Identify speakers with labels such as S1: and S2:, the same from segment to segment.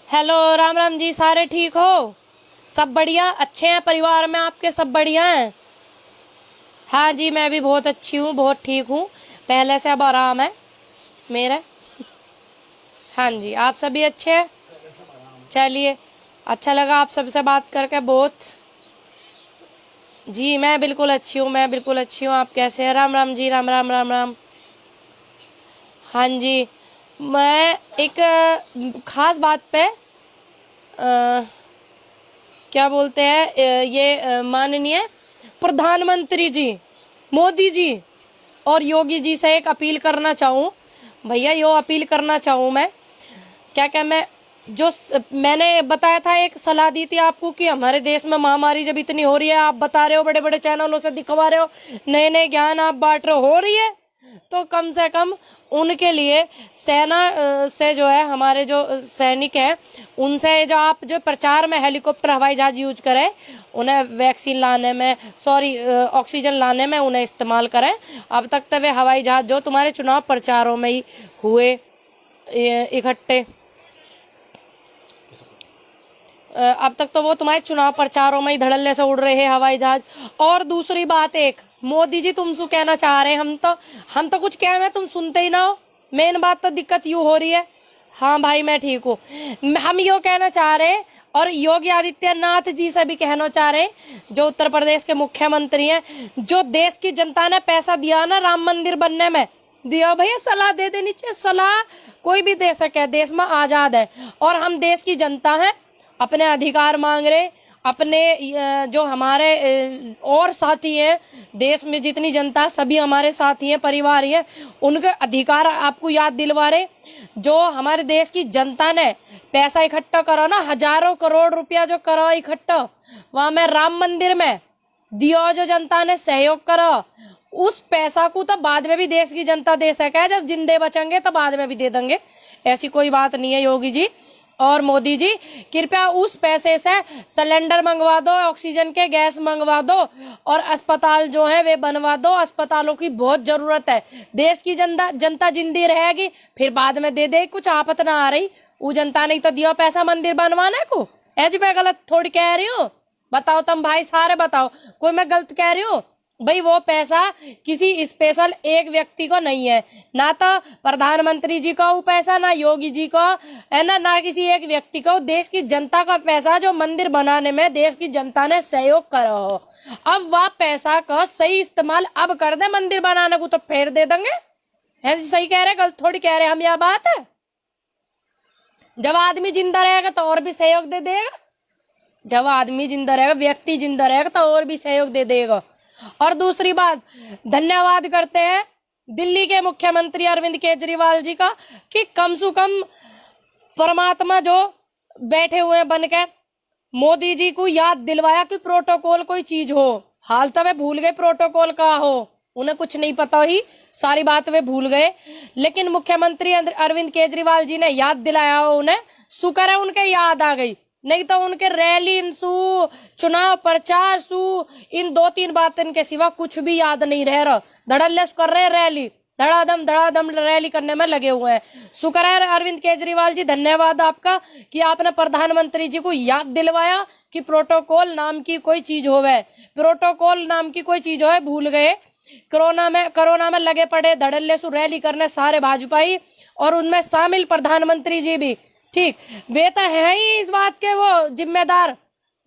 S1: Hello, Ram Ram ji. सारे ठीक हो? सब बढ़िया? अच्छे हैं? परिवार में आपके सब बढ़िया हैं? हाँ जी, मैं भी बहुत अच्छी हूँ, बहुत ठीक हूँ। पहले से अब आराम है मेरा। हाँ जी, आप सभी अच्छे हैं? चलिए, अच्छा लगा आप सबसे बात करके बहुत। जी मैं बिल्कुल अच्छी हूँ, मैं बिल्कुल अच्छी हूँ। आप कैसे हैं? राम राम जी, राम राम राम राम। हाँ जी, मैं एक खास बात पे क्या बोलते हैं, ये माननीय प्रधानमंत्री जी मोदी जी और योगी जी से एक अपील करना चाहूँ। भैया यो अपील करना चाहूँ मैं, क्या क्या मैं जो मैंने बताया था, एक सलाह दी थी आपको कि हमारे देश में महामारी जब इतनी हो रही है, आप बता रहे हो, बड़े बड़े चैनलों से दिखवा रहे हो, नए नए ज्ञान आप बांट रहे हो रही है, तो कम से कम उनके लिए सेना से जो है, हमारे जो सैनिक हैं उनसे जो आप जो प्रचार में हेलीकॉप्टर हवाई जहाज यूज करें, उन्हें वैक्सीन लाने में, सॉरी ऑक्सीजन लाने में उन्हें इस्तेमाल करें। अब तक तो वे हवाई जहाज जो तुम्हारे चुनाव प्रचारों में ही हुए इकट्ठे, अब तक तो वो तुम्हारे चुनाव प्रचारों में ही धड़ल्ले से उड़ रहे हैं हवाई जहाज। और दूसरी बात, एक मोदी जी तुमसे कहना चाह रहे हैं, हम तो कुछ कह रहे, तुम सुनते ही ना हो। मेन बात तो दिक्कत यू हो रही है। हाँ भाई मैं ठीक हूँ। हम यो कहना चाह रहे हैं, और योगी आदित्यनाथ जी से भी कहना चाह रहे हैं, जो उत्तर प्रदेश के मुख्यमंत्री हैं, जो देश की जनता ने पैसा दिया ना राम मंदिर बनने में, दिया भैया, सलाह दे देनी चाहिए। सलाह कोई भी दे सके, देश में आजाद है, और हम देश की जनता है, अपने अधिकार मांग रहे। अपने जो हमारे और साथी हैं, देश में जितनी जनता, सभी हमारे साथी हैं, परिवार हैं, उनके अधिकार आपको याद दिलवा रहे। जो हमारे देश की जनता ने पैसा इकट्ठा करा ना, हजारों करोड़ रुपया जो करा इकट्ठा, वहां में राम मंदिर में दिया, जो जनता ने सहयोग करा, उस पैसा को तो बाद में भी देश की जनता दे सके, जब जिंदे बचेंगे तो बाद में भी दे देंगे। ऐसी कोई बात नहीं है। योगी जी और मोदी जी, कृपया उस पैसे से सिलेंडर मंगवा दो, ऑक्सीजन के गैस मंगवा दो, और अस्पताल जो है वे बनवा दो। अस्पतालों की बहुत जरूरत है। देश की जनता जिंदी रहेगी, फिर बाद में दे दे, कुछ आफत ना आ रही। वो जनता नहीं तो दिया पैसा मंदिर बनवाने को। ऐसी मैं गलत थोड़ी कह रही हूँ? बताओ तुम भाई, सारे बताओ, कोई मैं गलत कह रही हूँ? भाई वो पैसा किसी स्पेशल एक व्यक्ति को नहीं है, ना तो प्रधानमंत्री जी का वो पैसा, ना योगी जी का है, ना किसी एक व्यक्ति को। देश की जनता का पैसा, जो मंदिर बनाने में देश की जनता ने सहयोग करा हो। अब वह पैसा का सही इस्तेमाल अब कर दे मंदिर बनाने को, तो फिर दे देंगे। है सही कह रहे, गलत थोड़ी कह रहे हम। यह बात है, जब आदमी जिंदा रहेगा तो और भी सहयोग दे देगा। जब आदमी जिंदा रहेगा, व्यक्ति जिंदा रहेगा, तो और भी सहयोग दे देगा। और दूसरी बात, धन्यवाद करते हैं दिल्ली के मुख्यमंत्री अरविंद केजरीवाल जी का, कि कम से कम परमात्मा जो बैठे हुए हैं बन के, मोदी जी को याद दिलवाया कि प्रोटोकॉल कोई चीज हो। हाल तो वे भूल गए प्रोटोकॉल का हो, उन्हें कुछ नहीं पता ही, सारी बात वे भूल गए। लेकिन मुख्यमंत्री अरविंद केजरीवाल जी ने याद दिलाया हो उन्हें, शुक्र है उनके याद आ गई, नहीं तो उनके रैली सु, चुनाव प्रचार सु, इन दो तीन बातों के सिवा कुछ भी याद नहीं रह रहा। धड़ल्ले कर रहे रैली, धड़ाधम रैली करने में लगे हुए हैं। शुक्र है अरविंद केजरीवाल जी, धन्यवाद आपका कि आपने प्रधानमंत्री जी को याद दिलवाया कि प्रोटोकॉल नाम की कोई चीज होवे, प्रोटोकॉल नाम की कोई चीज होवे, भूल गए। कोरोना में लगे पड़े धड़ल्ले सु रैली करने सारे भाजपाई, और उनमें शामिल प्रधानमंत्री जी भी। ठीक, वे तो है ही इस बात के वो जिम्मेदार,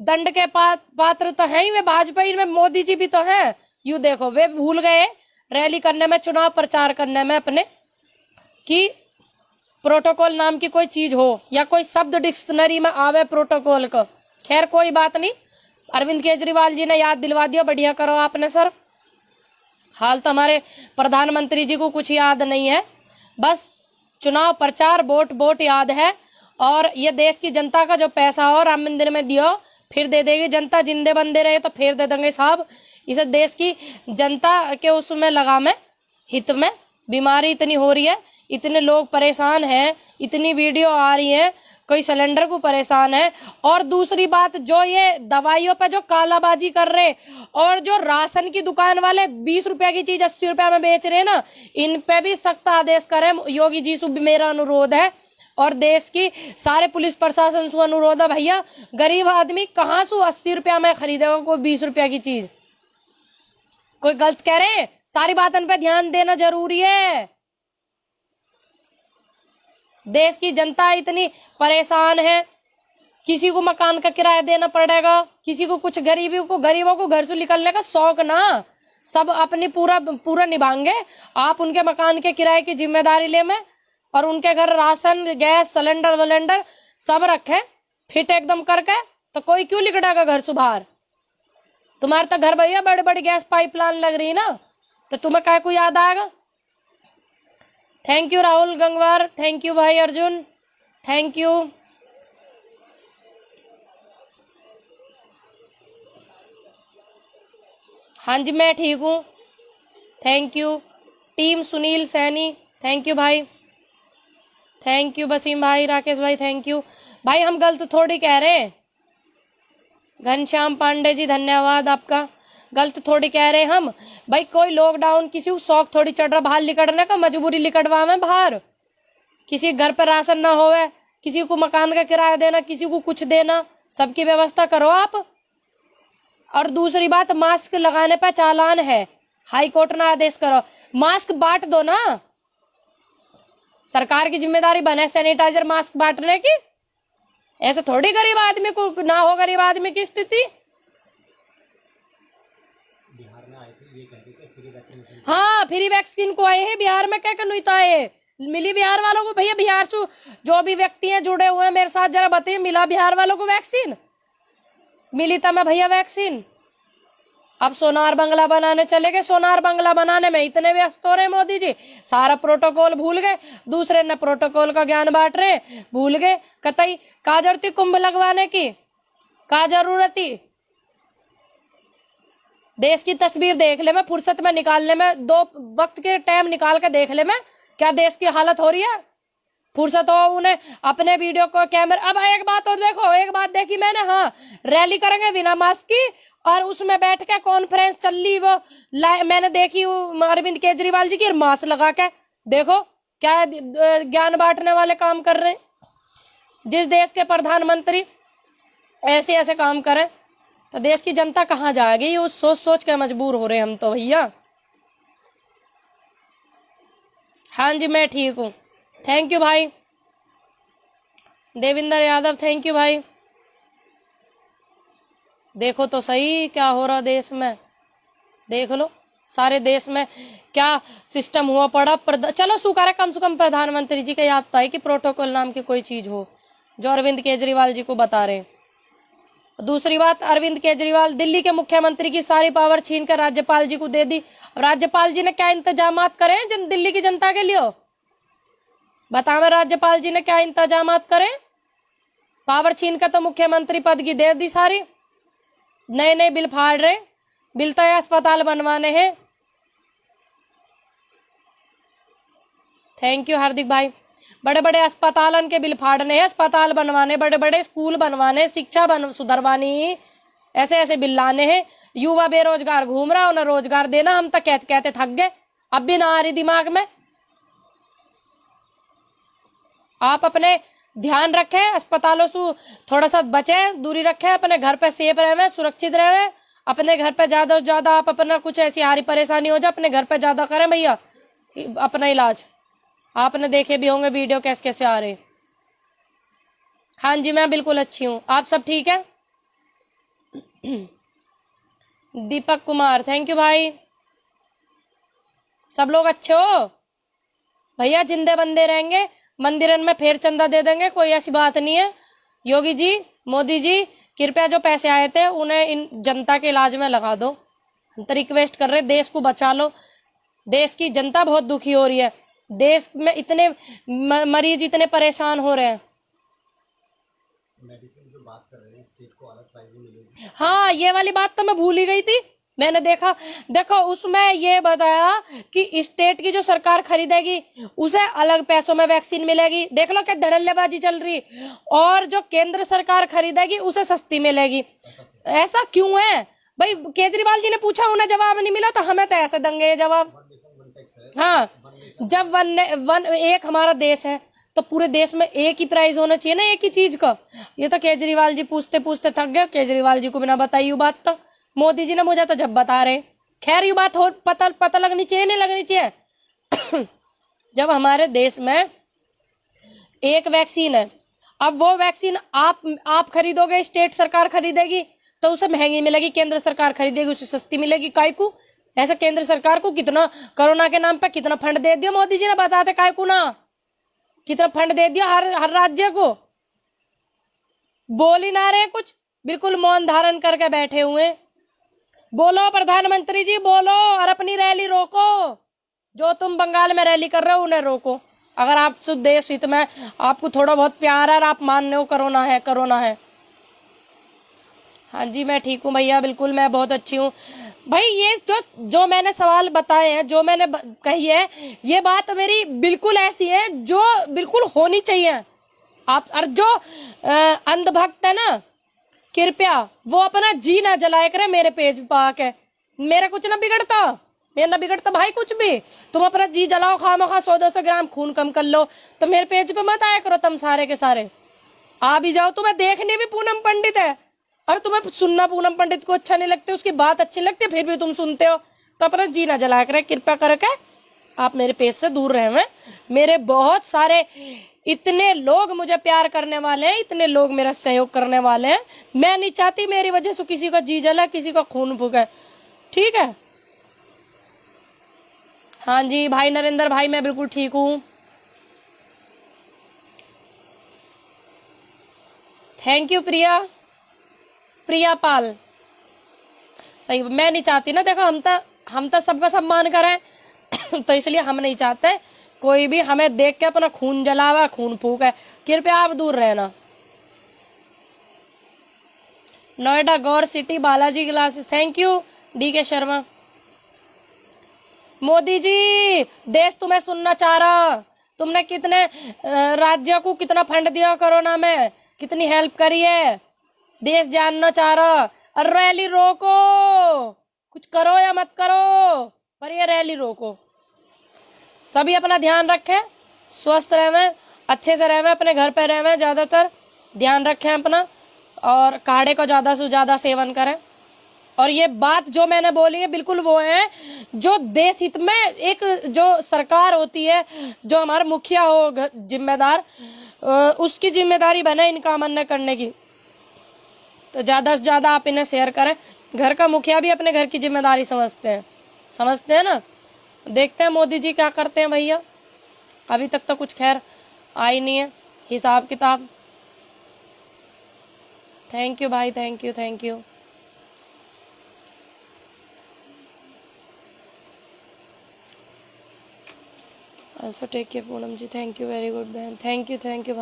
S1: दंड के पात्र तो है ही वे भाजपा में। मोदी जी भी तो है। यू देखो, वे भूल गए रैली करने में, चुनाव प्रचार करने में अपने, कि प्रोटोकॉल नाम की कोई चीज हो, या कोई शब्द डिक्शनरी में आवे प्रोटोकॉल का। खैर कोई बात नहीं, अरविंद केजरीवाल जी ने याद दिलवा दिया, बढ़िया करो आपने सर। हाल तो हमारे प्रधानमंत्री जी को कुछ याद नहीं है, बस चुनाव प्रचार, वोट याद है। और ये देश की जनता का जो पैसा हो राम मंदिर में दियो, फिर दे देगी जनता, जिंदे बंदे रहे तो फिर दे देंगे साहब। इसे देश की जनता के उसमें लगा में, हित में। बीमारी इतनी हो रही है, इतने लोग परेशान हैं, इतनी वीडियो आ रही है, कोई सिलेंडर को परेशान है। और दूसरी बात, जो ये दवाइयों पे जो कालाबाजी कर रहे, और जो राशन की दुकान वाले 20 रुपया की चीज 80 रुपया में बेच रहे ना, इन पे भी सख्त आदेश करें। योगी जी से मेरा अनुरोध है, और देश की सारे पुलिस प्रशासन से अनुरोध है भैया, गरीब आदमी कहाँ से 80 रुपया में खरीदेगा कोई 20 रुपया की चीज। कोई गलत कह रहे, सारी बातों पे ध्यान देना जरूरी है। देश की जनता इतनी परेशान है, किसी को मकान का किराया देना पड़ेगा, किसी को कुछ, गरीबों को घर से निकलने का शौक ना, सब अपनी पूरा निभाएंगे। आप उनके मकान के किराए की जिम्मेदारी ले में, और उनके घर राशन गैस सिलेंडर वलेंडर सब रखे फिट एकदम करके, तो कोई क्यों निकलेगा घर से बाहर। तुम्हारे तो घर भैया बड़ी बड़ी गैस पाइपलाइन लग रही ना, तो तुम्हें क्या को याद आएगा। Thank you Rahul Gangwar, thank you भाई अर्जुन, थैंक यू। हाँ जी मैं ठीक हूँ, thank you. Team Sunil Saini, thank you भाई, थैंक यू। वसीम भाई, राकेश भाई, थैंक यू भाई। हम गलत थोड़ी कह रहे हैं। घनश्याम पांडे जी धन्यवाद आपका। गलत थोड़ी कह रहे हम भाई। कोई लॉकडाउन किसी को शौक थोड़ी चढ़ रहा बाहर निकलने का, मजबूरी निकलवा में बाहर। किसी घर पर राशन ना होवे, किसी को मकान का किराया देना, किसी को कुछ देना, सबकी व्यवस्था करो आप। और दूसरी बात, मास्क लगाने पर चालान है, हाई कोर्ट ने आदेश करो। मास्क बांट दो ना, सरकार की जिम्मेदारी बने सैनिटाइजर मास्क बांटने की। ऐसे थोड़ी गरीब आदमी को ना हो, गरीब आदमी की स्थिति। हाँ फ्री वैक्सीन को आए हैं बिहार में, क्या करता है मिली बिहार वालों को। भैया बिहार से जो भी व्यक्ति हैं जुड़े हुए हैं मेरे साथ, जरा बताइए मिला बिहार वालों को वैक्सीन मिली था मैं भैया वैक्सीन। अब सोनार बंगला बनाने चले गए, सोनार बंगला बनाने में इतने व्यस्त हो रहे मोदी जी, सारा प्रोटोकॉल भूल गए। दूसरे ने प्रोटोकॉल का ज्ञान बांट रहे, भूल गए। कतई का जरूरत थी कुंभ लगवाने की, का जरूरत थी। देश की तस्वीर देख ले मैं, फुर्सत में निकालने में, 2 वक्त के टाइम निकाल के देख ले मैं, क्या देश की हालत हो रही है। फुर्सत हो उन्हें अपने वीडियो को कैमरा। अब एक बात और देखो, एक बात देखी मैंने, हाँ रैली करेंगे बिना मास्क की, और उसमें बैठ के कॉन्फ्रेंस चल रही वो मैंने देखी अरविंद केजरीवाल जी की, मास्क लगा के। देखो क्या ज्ञान बांटने वाले काम कर रहे हैं। जिस देश के प्रधानमंत्री ऐसे ऐसे काम करें तो देश की जनता कहाँ जाएगी। उस सोच सोच के मजबूर हो रहे हम तो भैया। हाँ जी मैं ठीक हूँ, थैंक यू भाई। देविंदर यादव, थैंक यू भाई। देखो तो सही क्या हो रहा देश में, देख लो सारे देश में क्या सिस्टम हुआ पड़ा। चलो शुक्र है कम से कम प्रधानमंत्री जी का याद तो है कि प्रोटोकॉल नाम की कोई चीज हो, जो अरविंद केजरीवाल जी को बता रहे। दूसरी बात, अरविंद केजरीवाल दिल्ली के मुख्यमंत्री की सारी पावर छीन कर राज्यपाल जी को दे दी। राज्यपाल जी ने क्या इंतजाम करे दिल्ली की जनता के लिए, बताओ राज्यपाल जी ने क्या इंतजाम करे। पावर छीन कर तो मुख्यमंत्री पद की दे दी सारी। नए नए बिल फाड़ रहे, बिल तो अस्पताल बनवाने हैं। थैंक यू हार्दिक भाई। बड़े बड़े अस्पतालन के बिल फाड़ने हैं, अस्पताल बनवाने, बड़े बड़े स्कूल बनवाने, शिक्षा सुधरवानी, ऐसे ऐसे बिल लाने हैं। युवा बेरोजगार घूम रहा, उन्हें रोजगार देना, हम तो कहते कहते थक गए, अब भी ना आ रही दिमाग में। आप अपने ध्यान रखें, अस्पतालों से थोड़ा सा बचें, दूरी रखें, अपने घर पे सेफ रहे, सुरक्षित रहे। अपने घर पे ज्यादा से ज्यादा आप अपना कुछ ऐसी हारी परेशानी हो जाए, अपने घर पे ज्यादा करें भैया अपना इलाज। आपने देखे भी होंगे वीडियो कैसे कैसे आ रहे। हाँ जी मैं बिल्कुल अच्छी हूँ, आप सब ठीक है। दीपक कुमार, थैंक यू भाई। सब लोग अच्छे हो भैया, जिंदे बंदे रहेंगे, मंदिरन में फेर चंदा दे देंगे, कोई ऐसी बात नहीं है। योगी जी, मोदी जी, कृपया जो पैसे आए थे उन्हें इन जनता के इलाज में लगा दो। हम तो रिक्वेस्ट कर रहे, देश को बचा लो। देश की जनता बहुत दुखी हो रही है, देश में इतने मरीज इतने परेशान हो रहे हैं।
S2: मेडिसिन जो बात कर रहे हैं, स्टेट को अलग प्राइस मिलेगी।
S1: हाँ ये वाली बात तो मैं भूल ही गई थी, मैंने देखा। देखो उसमें ये बताया कि स्टेट की जो सरकार खरीदेगी उसे अलग पैसों में वैक्सीन मिलेगी। देख लो क्या धड़ल्लेबाजी चल रही। और जो केंद्र सरकार खरीदेगी उसे सस्ती मिलेगी। ऐसा क्यों है भाई? केजरीवाल जी ने पूछा, उन्हें जवाब नहीं मिला, तो हमें तो ऐसे देंगे जवाब। हाँ जब वन एक हमारा देश है तो पूरे देश में एक ही प्राइस होना चाहिए ना, एक ही चीज का। ये तो केजरीवाल जी पूछते पूछते थक गए, केजरीवाल जी को बिना बताई ये बात तो मोदी जी ने मुझे तो जब बता रहे। खैर ये बात हो पता लगनी चाहिए, नहीं लगनी चाहिए। जब हमारे देश में एक वैक्सीन है, अब वो वैक्सीन आप खरीदोगे, स्टेट सरकार खरीदेगी तो उसे महंगी मिलेगी, केंद्र सरकार खरीदेगी उसे सस्ती मिलेगी। काय को ऐसा केंद्र सरकार को कितना कोरोना के नाम पे कितना फंड दे दिया मोदी जी ने, बताते काय को ना, कितना फंड दे दिया हर राज्य को। बोल ही ना रहे कुछ, बिल्कुल मौन धारण करके बैठे हुए। बोलो प्रधानमंत्री जी बोलो, और अपनी रैली रोको। जो तुम बंगाल में रैली कर रहे हो उन्हें रोको। अगर आप देश हित में आपको थोड़ा बहुत प्यार है और आप मान रहे हो कोरोना है कोरोना है। हाँ जी मैं ठीक हूँ भैया, बिल्कुल मैं बहुत अच्छी हूँ भाई। ये जो मैंने सवाल बताए हैं, जो मैंने कही है, ये बात मेरी बिल्कुल ऐसी है जो बिल्कुल होनी चाहिए। आप और जो अंधभक्त है ना, कृपया वो अपना जी ना जलाया करे मेरे पेज पे आके। मेरा कुछ ना बिगड़ता, मेरा ना बिगड़ता भाई कुछ भी। तुम अपना जी जलाओ, खामखा 100-200 ग्राम खून कम कर लो, तो मेरे पेज पे मत आया करो तुम सारे के सारे। आ भी जाओ, तुम्हें देखने भी पूनम पंडित है और तुम्हें सुनना पूनम पंडित को अच्छा नहीं लगता, उसकी बात अच्छी लगती है फिर भी तुम सुनते हो। तो अपना जी ना जलाया करे, कृपया करके आप मेरे पेज से दूर रहे। मेरे बहुत सारे इतने लोग मुझे प्यार करने वाले हैं, इतने लोग मेरा सहयोग करने वाले हैं। मैं नहीं चाहती मेरी वजह से किसी का जी जला, किसी का खून फूके, ठीक है। हाँ जी भाई नरेंद्र भाई मैं बिल्कुल ठीक हूँ, थैंक यू प्रिया पाल। सही, मैं नहीं चाहती ना, देखो हम तो सबका सम्मान करें तो इसलिए हम नहीं चाहते कोई भी हमें देख के अपना खून जलावा, खून फूके। कृपया आप दूर रहना। Noida Gaur city Balaji classes, thank you DK Sharma. Modi ji देश तुम्हें सुनना चाह रहा, तुमने कितने राज्यों को कितना फंड दिया कोरोना में, कितनी हेल्प करी है, देश जानना चाह रहा। और रैली रोको, कुछ करो या मत करो पर ये रैली रोको। सभी अपना ध्यान रखें, स्वस्थ रहें, अच्छे से रहें, अपने घर पे रहें, ज्यादातर ध्यान रखें अपना, और काढ़े को ज्यादा से ज्यादा सेवन करें। और ये बात जो मैंने बोली है बिल्कुल वो है जो देश हित में, एक जो सरकार होती है, जो हमारा मुखिया हो जिम्मेदार, उसकी जिम्मेदारी बने इनका अमल करने की। तो ज्यादा से ज्यादा आप इन्हें शेयर करें। घर का मुखिया भी अपने घर की जिम्मेदारी समझते हैं ना। देखते हैं मोदी जी क्या करते हैं भैया। अभी तक तो कुछ खैर आई नहीं है हिसाब किताब। थैंक यू भाई, thank you. Also take care Poonam ji, thank you, very good बहन, थैंक यू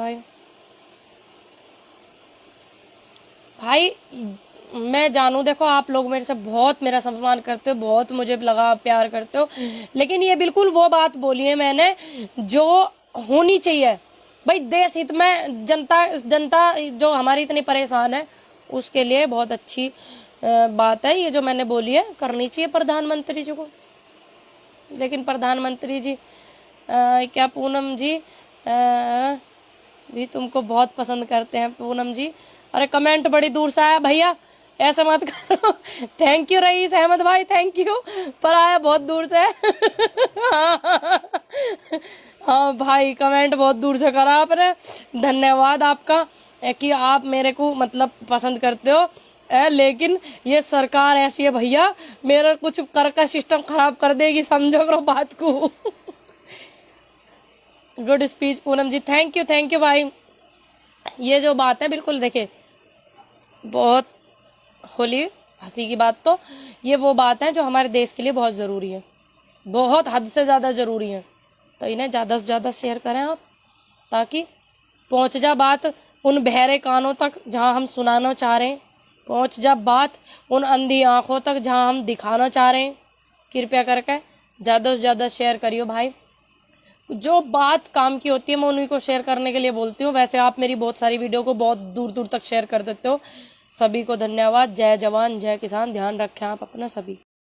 S1: भाई। मैं जानू, देखो आप लोग मेरे से बहुत मेरा सम्मान करते हो, बहुत मुझे लगा प्यार करते हो, लेकिन ये बिल्कुल वो बात बोली है मैंने जो होनी चाहिए भाई। देश हित में जनता जो हमारी इतनी परेशान है उसके लिए बहुत अच्छी बात है ये जो मैंने बोली है, करनी चाहिए प्रधानमंत्री जी को। लेकिन प्रधानमंत्री जी क्या पूनम जी भी तुमको बहुत पसंद करते हैं पूनम जी। अरे कमेंट बड़ी दूर से आया भैया, ऐसे मत करो। थैंक यू रईस अहमद भाई, थैंक यू, पर आया बहुत दूर से। हाँ भाई कमेंट बहुत दूर से करा आपने, धन्यवाद आपका कि आप मेरे को मतलब पसंद करते हो। लेकिन ये सरकार ऐसी है भैया, मेरा कुछ कर का सिस्टम खराब कर देगी, समझो करो बात को। Good speech Poonam ji, thank you भाई। ये जो बात है बिल्कुल देखिए, बहुत होली हंसी की बात, तो ये वो बात है जो हमारे देश के लिए बहुत ज़रूरी है, बहुत हद से ज़्यादा ज़रूरी है। तो इन्हें ज़्यादा से ज़्यादा शेयर करें आप, ताकि पहुंच जा बात उन बहरे कानों तक जहां हम सुनाना चाह रहे हैं, पहुंच जा बात उन अंधी आंखों तक जहां हम दिखाना चाह रहे हैं। कृपया करके ज़्यादा से ज़्यादा शेयर करियो भाई। जो बात काम की होती है मैं उन्हीं को शेयर करने के लिए बोलती हूँ। वैसे आप मेरी बहुत सारी वीडियो को बहुत दूर दूर तक शेयर कर देते हो। सभी को धन्यवाद। जय जवान जय किसान, ध्यान रखें आप अपना सभी।